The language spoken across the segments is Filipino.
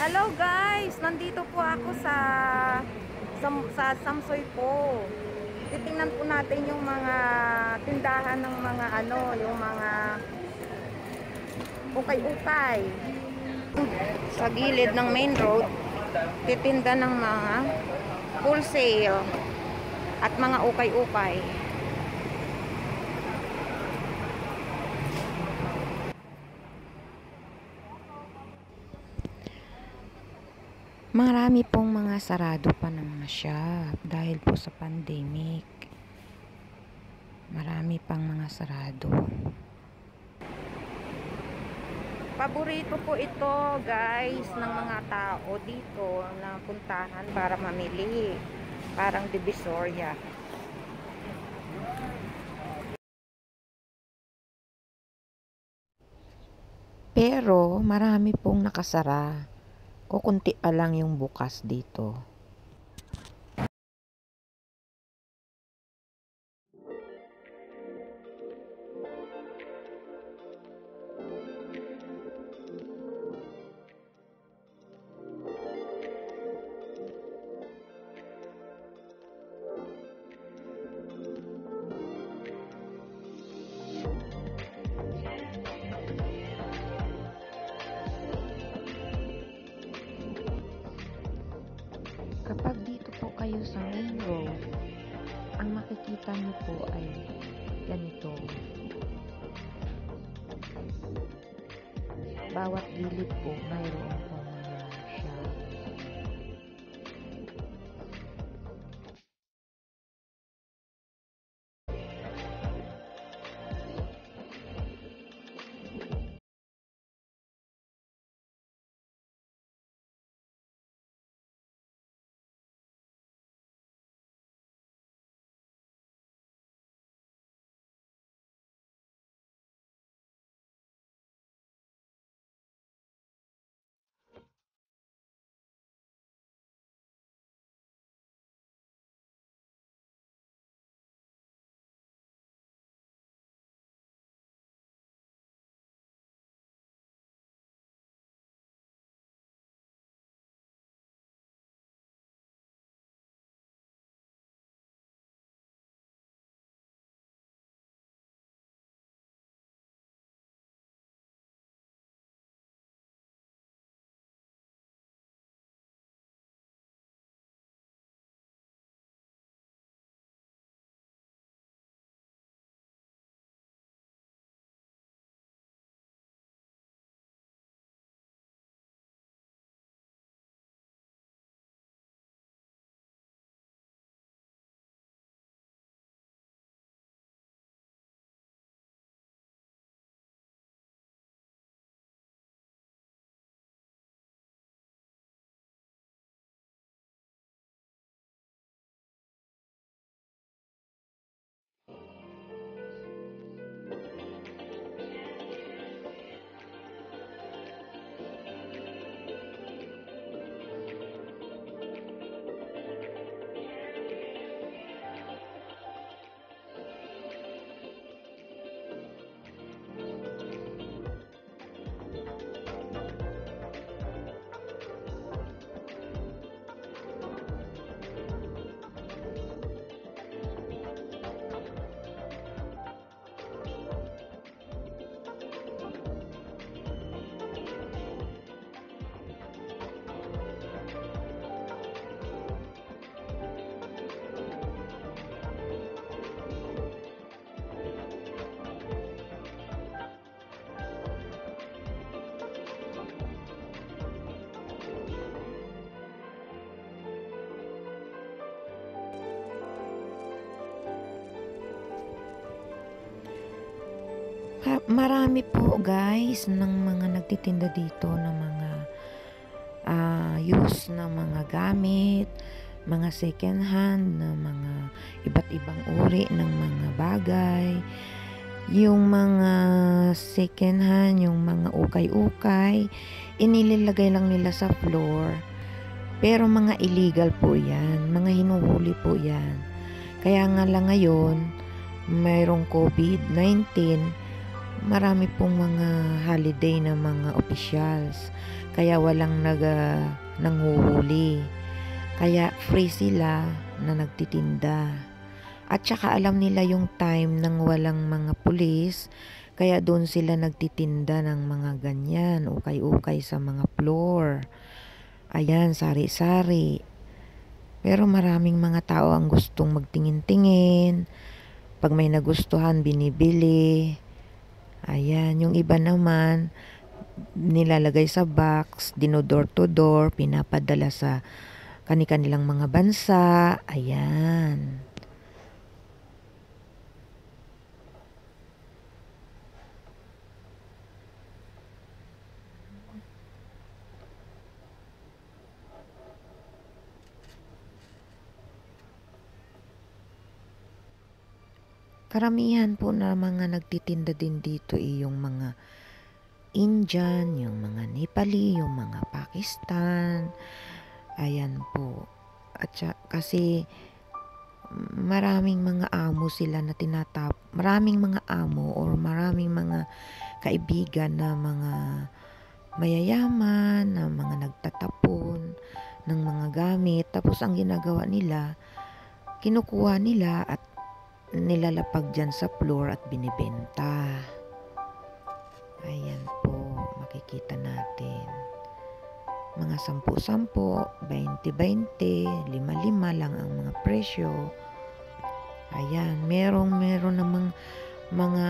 Hello guys, nandito po ako sa Samsoy po. Titingnan po natin yung mga tindahan ng mga yung mga ukay-ukay. Sa gilid ng main road, titinda ng mga wholesale at mga ukay-ukay. Marami pong mga sarado pa ng mga shop dahil po sa pandemic. Marami pang mga sarado. Paborito po ito guys ng mga tao dito na puntahan para mamili. Parang Divisoria. Pero marami pong nakasara. Kukunti pa lang yung bukas dito. Kapag dito po kayo sa main road, ang makikita niyo po ay ganito. Bawat gilid po mayroon pong mga shop. Marami po guys ng mga nagtitinda dito ng mga use na mga gamit, mga second hand na mga iba't ibang uri ng mga bagay. Yung mga second hand, yung mga ukay-ukay, inililagay lang nila sa floor. Pero mga illegal po yan, mga hinuhuli po yan. Kaya nga lang ngayon, mayroong COVID-19, marami pong mga holiday na mga officials. kaya walang nanghuhuli. Kaya free sila na nagtitinda. At saka alam nila yung time ng walang mga pulis, kaya doon sila nagtitinda ng mga ganyan, ukay-ukay sa mga floor. Ayan, sari-sari. Pero maraming mga tao ang gustong magtingin-tingin. Pag may nagustuhan, binibili. Ayan, yung iba naman, nilalagay sa box, dinodor to door, pinapadala sa kani-kanilang mga bansa. Ayan. Karamihan po na mga nagtitinda din dito yung mga Indian, yung mga Nepali, yung mga Pakistan. Ayan po. At kasi maraming mga amo sila na maraming mga amo or maraming mga kaibigan na mga mayayaman, na mga nagtatapon ng mga gamit. Tapos ang ginagawa nila, kinukuha nila at nilalapag dyan sa floor at binibenta. Ayan po, makikita natin. Mga 10-10, 20-20, 5-5 lang ang mga presyo. Ayan, meron namang mga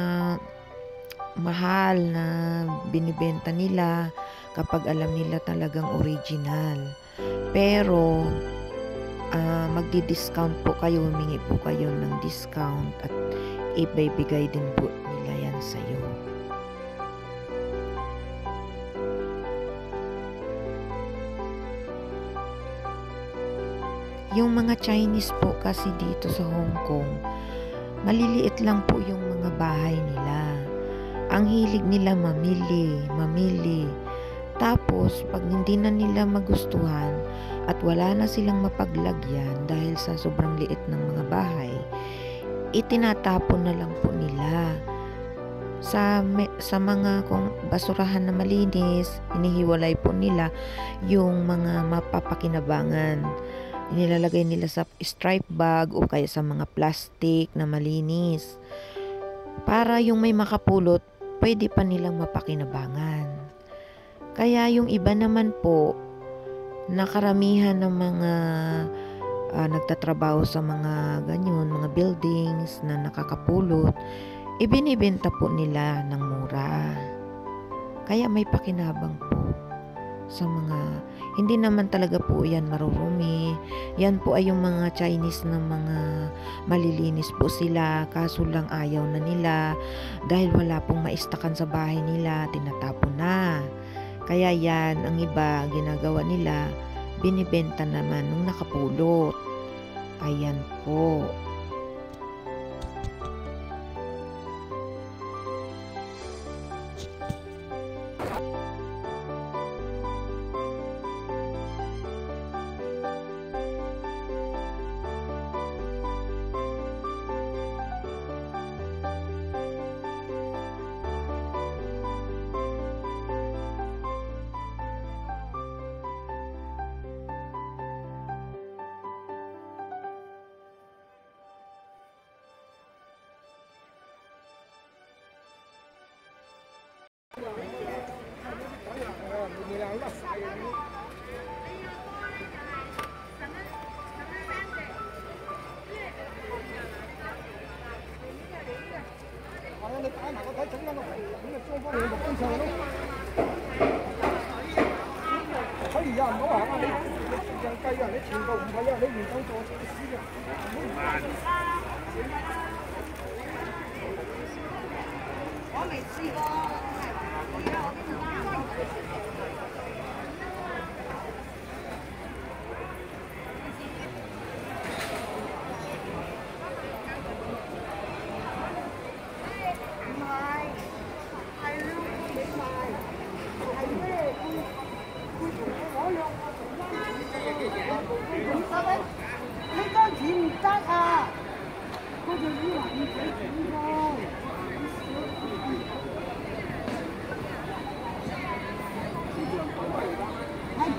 mahal na binibenta nila kapag alam nila talagang original. Pero magdi-discount po kayo, humingi po kayo ng discount at ibibigay din po nila yan sa'yo. Yung mga Chinese po kasi dito sa Hong Kong, maliliit lang po yung mga bahay nila. Ang hilig nila mamili. Tapos, pag hindi na nila magustuhan at wala na silang mapaglagyan dahil sa sobrang liit ng mga bahay, itinatapon na lang po nila. Sa mga basurahan na malinis, inihiwalay po nila yung mga mapapakinabangan. Nilalagay nila sa stripe bag o kaya sa mga plastic na malinis. Para yung may makapulot, pwede pa nilang mapakinabangan. Kaya yung iba naman po, na karamihan ng mga nagtatrabaho sa mga ganyan, mga buildings na nakakapulot, ibinibenta po nila ng mura. Kaya may pakinabang po sa mga, hindi naman talaga po yan marurumi. Yan po ay yung mga Chinese na mga malilinis po sila, kaso lang ayaw na nila dahil wala pong maistakan sa bahay nila, tinatapon na. Kaya yan, ang iba ginagawa nila, binibenta naman nung nakapulot. Ayan po.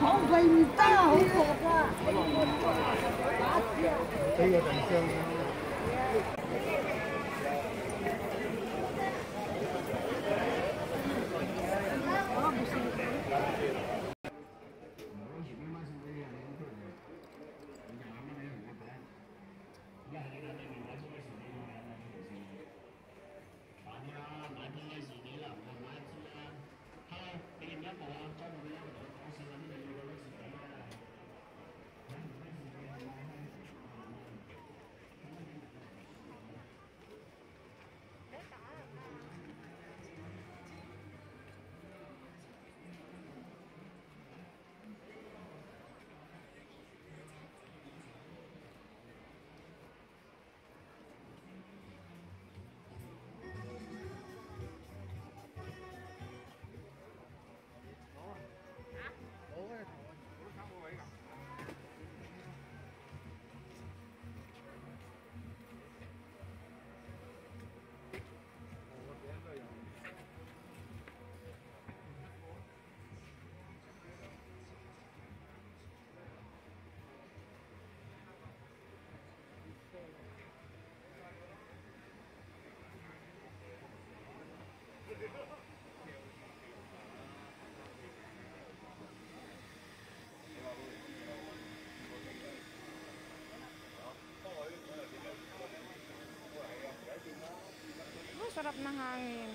好貴唔得，好貴啊！呢個定箱啦。Sarap ng hangin.